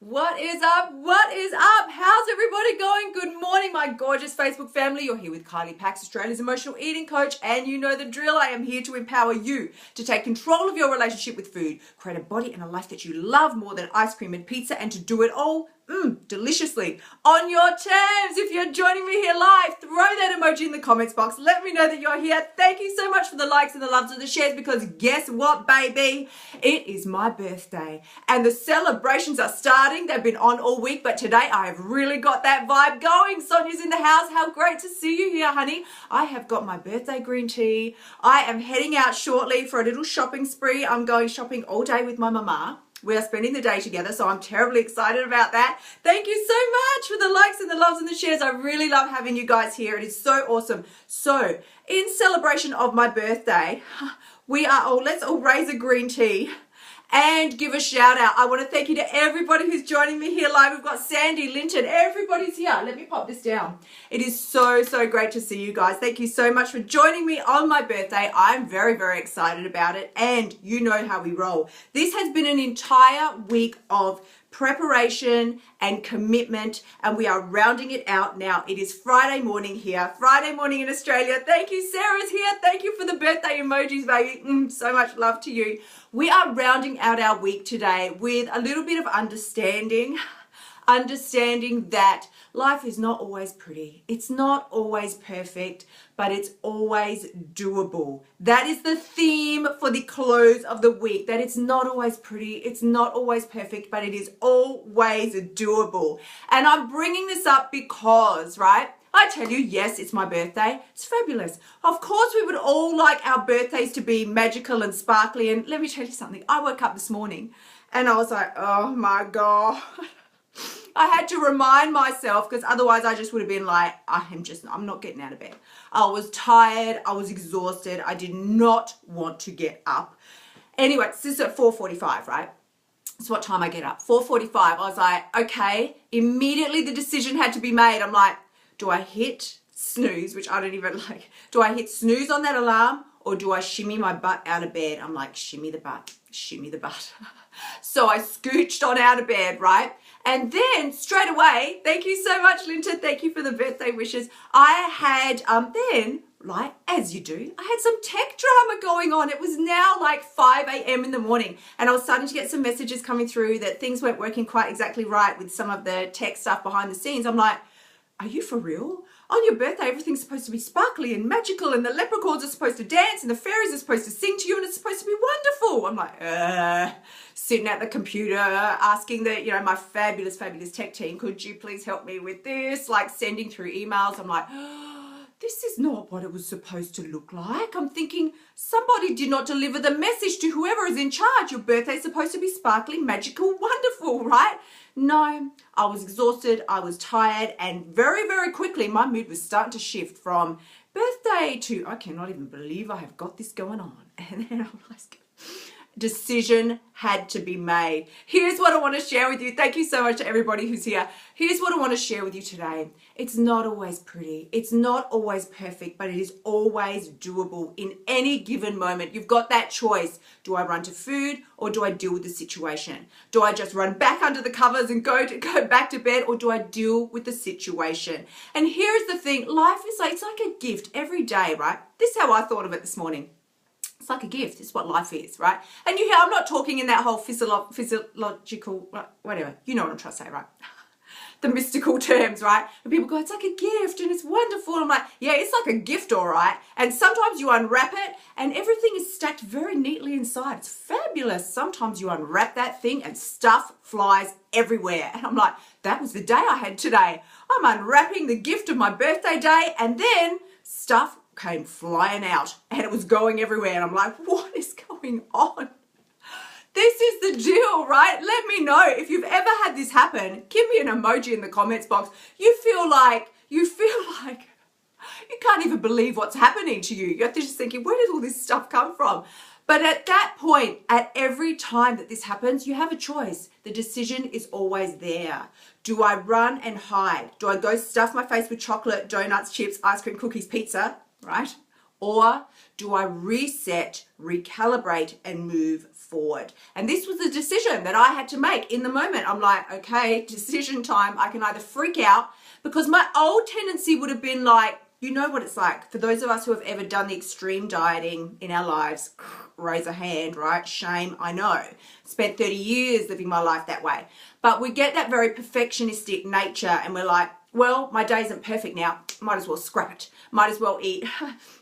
What is up? What is up? How's everybody going? Good morning, my gorgeous Facebook family. You're here with Kylie, Australia's emotional eating coach, and you know the drill. I am here to empower you to take control of your relationship with food, create a body and a life that you love more than ice cream and pizza, and to do it all deliciously on your terms. If you're joining me here live, throw that emoji in the comments box. Let me know that you're here. Thank you so much for the likes and the loves and the shares, because guess what, baby? It is my birthday and the celebrations are starting. They've been on all week, but today I have really got that vibe going. Sonia's in the house. How great to see you here, honey. I have got my birthday green tea. I am heading out shortly for a little shopping spree. I'm going shopping all day with my mama. We are spending the day together, so I'm terribly excited about that. Thank you so much for the likes and the loves and the shares. I really love having you guys here. It is so awesome. So, in celebration of my birthday, let's all raise a green tea and give a shout out. I want to thank you to everybody who's joining me here live. We've got Sandy, Linton, everybody's here. Let me pop this down. It is so great to see you guys. Thank you so much for joining me on my birthday. I'm very excited about it, and you know how we roll. This has been an entire week of preparation and commitment, and we are rounding it out now. It is Friday morning here, Friday morning in Australia. Thank you, Sarah's here. Thank you for the birthday emojis, baby. So much love to you. We are rounding out our week today with a little bit of understanding that life is not always pretty. It's not always perfect, but it's always doable. That is the theme for the close of the week, that it's not always pretty, it's not always perfect, but it is always doable. And I'm bringing this up because, right, I tell you, yes, it's my birthday. It's fabulous. Of course, we would all like our birthdays to be magical and sparkly. And let me tell you something. I woke up this morning and I was like, oh my God. I had to remind myself, because otherwise I just would have been like, I'm not getting out of bed. I was tired. I was exhausted. I did not want to get up. Anyway, this is at 4:45, right? That's what time I get up. 4:45. I was like, okay. Immediately the decision had to be made. I'm like, do I hit snooze, which I don't even like? Do I hit snooze on that alarm, or do I shimmy my butt out of bed? I'm like, shimmy the butt, shimmy the butt. So I scooched on out of bed, right? And then straight away, thank you so much, Linton. Thank you for the birthday wishes. I had then, like, as you do, I had some tech drama going on. It was now like 5 a.m. in the morning, and I was starting to get some messages coming through that things weren't working quite exactly right with some of the tech stuff behind the scenes. I'm like, are you for real? On your birthday, everything's supposed to be sparkly and magical, and the leprechauns are supposed to dance, and the fairies are supposed to sing to you, and it's supposed to be wonderful. I'm like, sitting at the computer, asking my fabulous tech team, could you please help me with this? Like, sending through emails. I'm like, this is not what it was supposed to look like. I'm thinking somebody did not deliver the message to whoever is in charge. Your birthday's supposed to be sparkly, magical, wonderful, right? No, I was exhausted, I was tired, and very quickly my mood was starting to shift from birthday to, I cannot even believe I have got this going on. And then I realized, decision had to be made. Here's what I want to share with you. Thank you so much to everybody who's here. Here's what I want to share with you today. It's not always pretty. It's not always perfect, but it is always doable in any given moment. You've got that choice. Do I run to food, or do I deal with the situation? Do I just run back under the covers and go back to bed, or do I deal with the situation? And here's the thing. Life is like, it's like a gift every day, right? This is how I thought of it this morning. It's like a gift. It's what life is, right? And you hear, I'm not talking in that whole physiological, whatever. You know what I'm trying to say, right? The mystical terms, right? And people go, it's like a gift and it's wonderful. I'm like, yeah, it's like a gift, all right. And sometimes you unwrap it and everything is stacked very neatly inside. It's fabulous. Sometimes you unwrap that thing and stuff flies everywhere. And I'm like, that was the day I had today. I'm unwrapping the gift of my birthday day, and then stuff came flying out and it was going everywhere, and I'm like, what is going on? This is the deal, right? Let me know if you've ever had this happen. Give me an emoji in the comments box. You feel like you can't even believe what's happening to you. You're just thinking, where did all this stuff come from? But at that point, at every time that this happens, you have a choice. The decision is always there. Do I run and hide? Do I go stuff my face with chocolate, donuts, chips, ice cream, cookies, pizza, right? Or do I reset, recalibrate, and move forward? And this was a decision that I had to make in the moment. I'm like, okay, decision time. I can either freak out, because my old tendency would have been like, you know what it's like. For those of us who have ever done the extreme dieting in our lives, raise a hand, right? Shame, I know. Spent 30 years living my life that way. But we get that very perfectionistic nature and we're like, well, my day isn't perfect now. Might as well scrap it. Might as well eat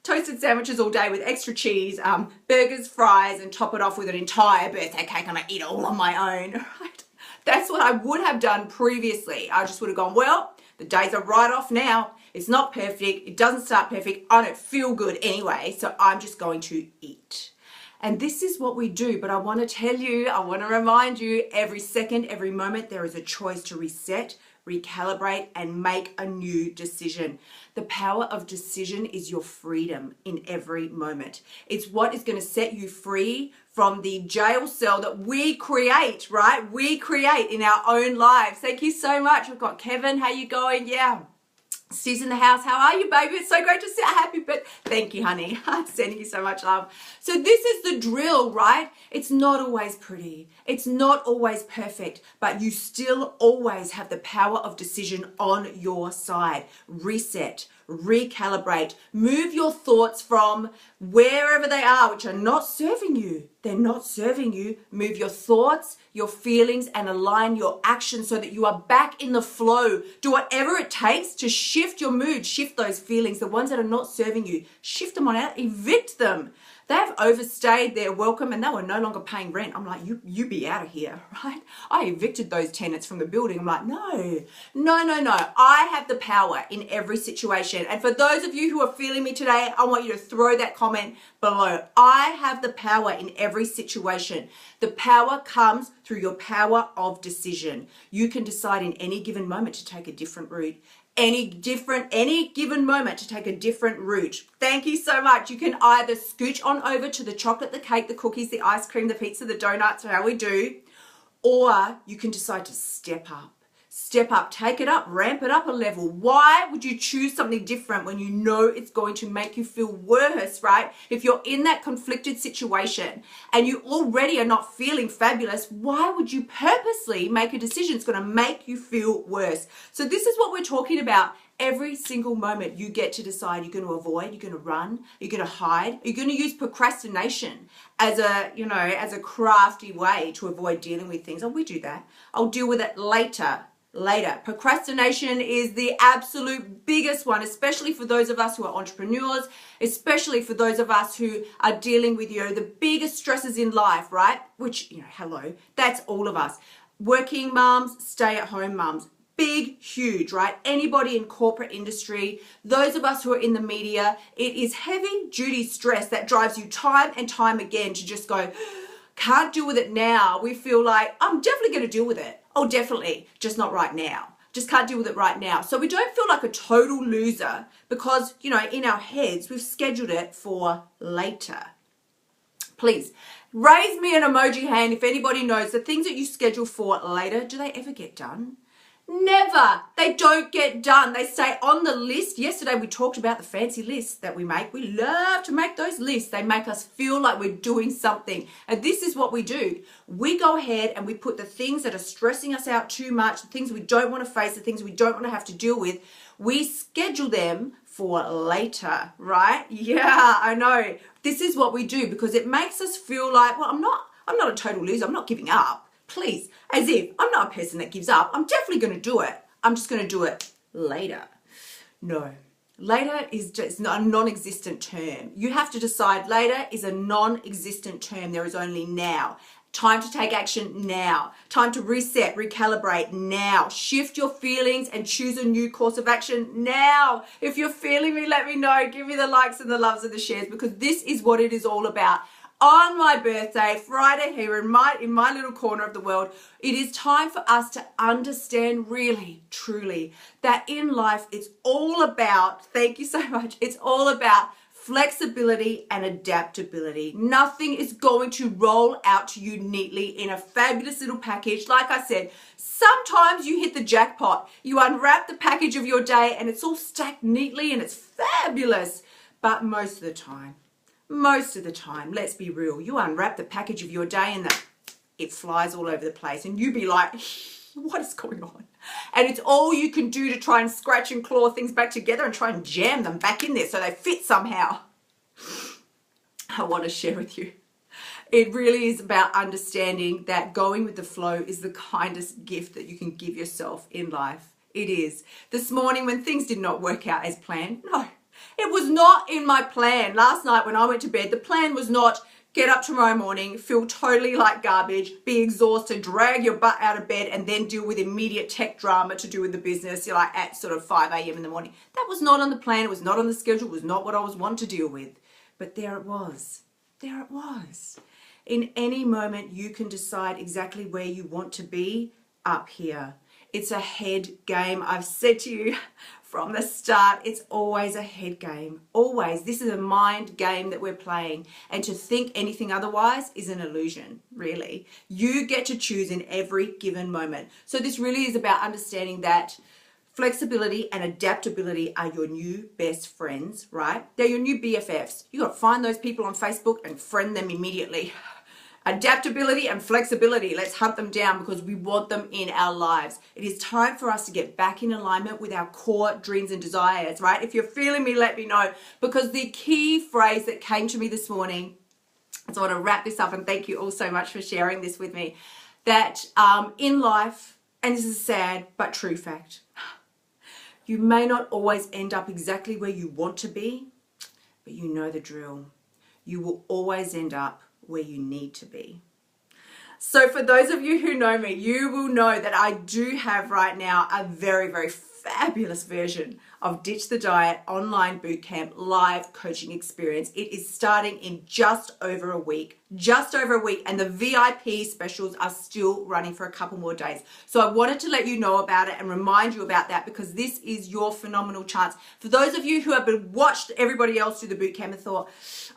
toasted sandwiches all day with extra cheese, burgers, fries, and top it off with an entire birthday cake, and I eat it all on my own, right? That's what I would have done previously. I just would have gone, well, the day's a write-off now. It's not perfect. It doesn't start perfect. I don't feel good anyway, so I'm just going to eat. And this is what we do, but I want to tell you, I want to remind you, every second, every moment, there is a choice to reset, recalibrate, and make a new decision. The power of decision is your freedom in every moment. It's what is going to set you free from the jail cell that we create, right? We create in our own lives. Thank you so much. We've got Kevin. How you going? Yeah. Steve's in the house. How are you, baby? It's so great to see you. Happy, but thank you, honey. I'm sending you so much love. So this is the drill, right? It's not always pretty. It's not always perfect, but you still always have the power of decision on your side. Reset, recalibrate, move your thoughts from wherever they are, which are not serving you. They're not serving you. Move your thoughts, your feelings, and align your actions so that you are back in the flow. Do whatever it takes to shift your mood, shift those feelings, the ones that are not serving you, shift them on out, evict them. They've overstayed their welcome and they were no longer paying rent. I'm like, you be out of here, right? I evicted those tenants from the building. I'm like, no. I have the power in every situation. And for those of you who are feeling me today, I want you to throw that comment below. I have the power in every situation. The power comes through your power of decision. You can decide in any given moment to take a different route. Any given moment to take a different route. Thank you so much. You can either scooch on over to the chocolate, the cake, the cookies, the ice cream, the pizza, the donuts, how we do, or you can decide to step up. Step up, take it up, ramp it up a level. Why would you choose something different when you know it's going to make you feel worse, right? If you're in that conflicted situation and you already are not feeling fabulous, why would you purposely make a decision that's going to make you feel worse? So this is what we're talking about. Every single moment you get to decide you're going to avoid, you're going to run, you're going to hide, you're going to use procrastination as a crafty way to avoid dealing with things. Oh, we do that. I'll deal with it later. Procrastination is the absolute biggest one, especially for those of us who are entrepreneurs, especially for those of us who are dealing with, the biggest stresses in life, right? Which, hello, that's all of us. Working mums, stay-at-home mums. Big, huge, right? Anybody in corporate industry, those of us who are in the media, it is heavy duty stress that drives you time and time again to just go, can't deal with it now. We feel like, I'm definitely going to deal with it. Oh, definitely, just not right now. Just can't deal with it right now. So we don't feel like a total loser because, in our heads, we've scheduled it for later. Please raise me an emoji hand if anybody knows the things that you schedule for later, do they ever get done? Never. They don't get done. They stay on the list. Yesterday we talked about the fancy lists that we make. We love to make those lists. They make us feel like we're doing something. And this is what we do. We go ahead and we put the things that are stressing us out too much, the things we don't want to face, the things we don't want to have to deal with, we schedule them for later, right? Yeah, I know. This is what we do because it makes us feel like, well, I'm not a total loser. I'm not giving up. Please, as if I'm not a person that gives up. I'm definitely going to do it. I'm just going to do it later. No, later is just a non-existent term. You have to decide later is a non-existent term. There is only now. Time to take action now. Time to reset, recalibrate now. Shift your feelings and choose a new course of action now. If you're feeling me, let me know. Give me the likes and the loves and the shares because this is what it is all about. On my birthday, Friday here in my little corner of the world, it is time for us to understand really, truly, that in life it's all about, thank you so much, it's all about flexibility and adaptability. Nothing is going to roll out to you neatly in a fabulous little package. Like I said, sometimes you hit the jackpot. You unwrap the package of your day and it's all stacked neatly and it's fabulous. But most of the time, let's be real, you unwrap the package of your day and it flies all over the place and you be like, what is going on? And it's all you can do to try and scratch and claw things back together and try and jam them back in there so they fit somehow. I want to share with you. It really is about understanding that going with the flow is the kindest gift that you can give yourself in life. It is. This morning when things did not work out as planned, no, it was not in my plan. Last night when I went to bed, the plan was not get up tomorrow morning, feel totally like garbage, be exhausted, drag your butt out of bed, and then deal with immediate tech drama to do with the business. You're like at sort of 5 a.m. in the morning. That was not on the plan. It was not on the schedule. It was not what I was wanting to deal with. But there it was. There it was. In any moment, you can decide exactly where you want to be up here. It's a head game. I've said to you from the start, it's always a head game. Always. This is a mind game that we're playing. And to think anything otherwise is an illusion, really. You get to choose in every given moment. So this really is about understanding that flexibility and adaptability are your new best friends, right? They're your new BFFs. You got to find those people on Facebook and friend them immediately. Adaptability and flexibility, let's hunt them down because we want them in our lives. It is time for us to get back in alignment with our core dreams and desires, right? If you're feeling me, let me know, because the key phrase that came to me this morning, so I want to wrap this up and thank you all so much for sharing this with me, that in life, and this is a sad but true fact, you may not always end up exactly where you want to be, but you know the drill. You will always end up where you need to be. So for those of you who know me, you will know that I do have right now a very, very fabulous version of Ditch the Diet online bootcamp live coaching experience. It is starting in just over a week, and the VIP specials are still running for a couple more days. So I wanted to let you know about it and remind you about that because this is your phenomenal chance. For those of you who have been watched everybody else do the bootcamp and thought,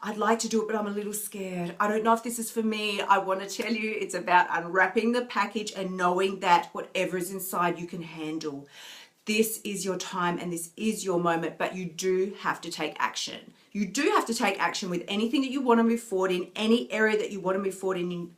I'd like to do it, but I'm a little scared. I don't know if this is for me. I want to tell you it's about unwrapping the package and knowing that whatever is inside you can handle. This is your time and this is your moment, but you do have to take action. You do have to take action with anything that you want to move forward in, any area that you want to move forward in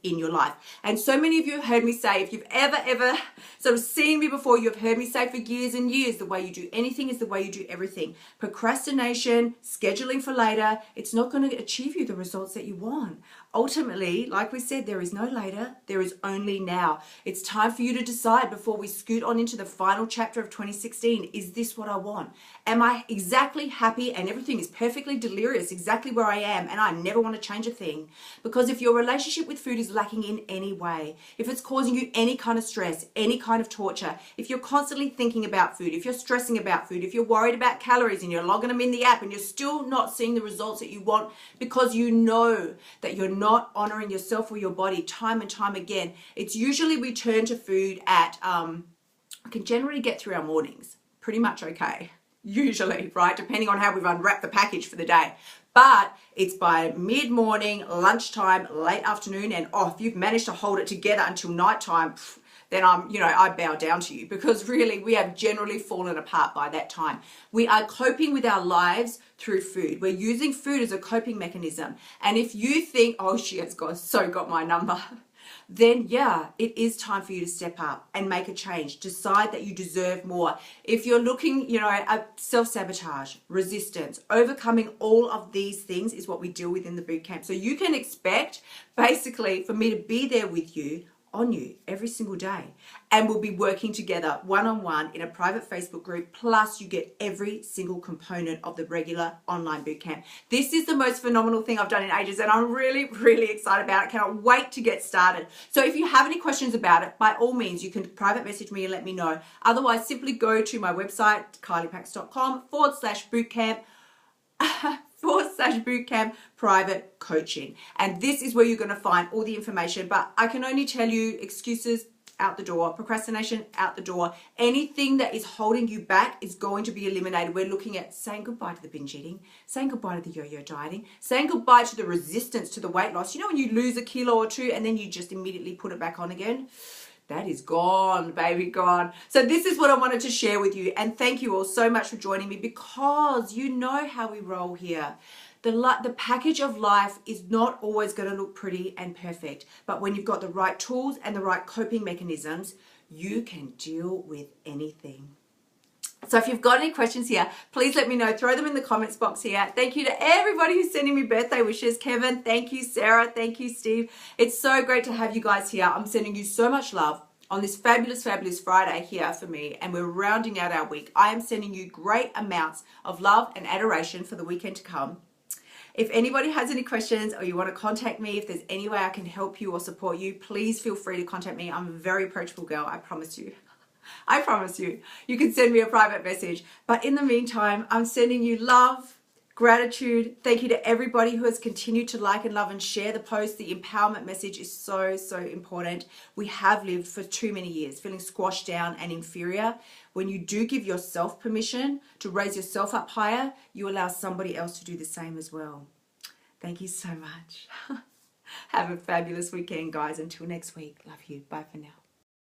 your life. And so many of you have heard me say, if you've ever sort of seen me before, you've heard me say for years and years, the way you do anything is the way you do everything. Procrastination, scheduling for later, it's not going to achieve you the results that you want. Ultimately, like we said, there is no later, there is only now. It's time for you to decide before we scoot on into the final chapter of 2016. Is this what I want? Am I exactly happy and everything is perfectly delirious, exactly where I am, and I never want to change a thing? Because if your relationship with food is lacking in any way, if it's causing you any kind of stress, any kind of torture, if you're constantly thinking about food, if you're stressing about food, if you're worried about calories and you're logging them in the app and you're still not seeing the results that you want because you know that you're not honoring yourself or your body time and time again, it's usually we turn to food at, I can generally get through our mornings pretty much okay. Usually, right? Depending on how we've unwrapped the package for the day. But it's by mid-morning, lunchtime, late afternoon, and if you've managed to hold it together until nighttime, then I bow down to you, because really we have generally fallen apart by that time. We are coping with our lives through food. We're using food as a coping mechanism. And if you think, oh, she has got my number, then yeah, it is time for you to step up and make a change. Decide that you deserve more. If you're looking, at self-sabotage, resistance, overcoming all of these things is what we deal with in the bootcamp. So you can expect basically for me to be there with you, on you every single day, and we'll be working together one-on-one in a private Facebook group, plus you get every single component of the regular online bootcamp. This is the most phenomenal thing I've done in ages, and I'm really, really excited about it. Cannot wait to get started. So if you have any questions about it, by all means, you can private message me and let me know. Otherwise, simply go to my website, kyliepax.com/bootcamp /bootcamp private coaching. And this is where you're going to find all the information. But I can only tell you, excuses out the door, procrastination out the door. Anything that is holding you back is going to be eliminated. We're looking at saying goodbye to the binge eating, saying goodbye to the yo-yo dieting, saying goodbye to the resistance to the weight loss. You know when you lose a kilo or two and then you just immediately put it back on again? that is gone, baby, gone. So this is what I wanted to share with you. And thank you all so much for joining me, because you know how we roll here. The package of life is not always going to look pretty and perfect. But when you've got the right tools and the right coping mechanisms, you can deal with anything. So if you've got any questions here, please let me know. Throw them in the comments box here. Thank you to everybody who's sending me birthday wishes. Kevin, thank you. Sarah, thank you. Steve, it's so great to have you guys here. I'm sending you so much love on this fabulous, fabulous Friday here for me, and we're rounding out our week. I am sending you great amounts of love and adoration for the weekend to come. If anybody has any questions, or you want to contact me, if there's any way I can help you or support you, please feel free to contact me. I'm a very approachable girl, I promise you. I promise you. You can send me a private message. But in the meantime, I'm sending you love, gratitude. Thank you to everybody who has continued to like and love and share the post. The empowerment message is so, so important. We have lived for too many years feeling squashed down and inferior. When you do give yourself permission to raise yourself up higher, you allow somebody else to do the same as well. Thank you so much. Have a fabulous weekend, guys. Until next week. Love you. Bye for now.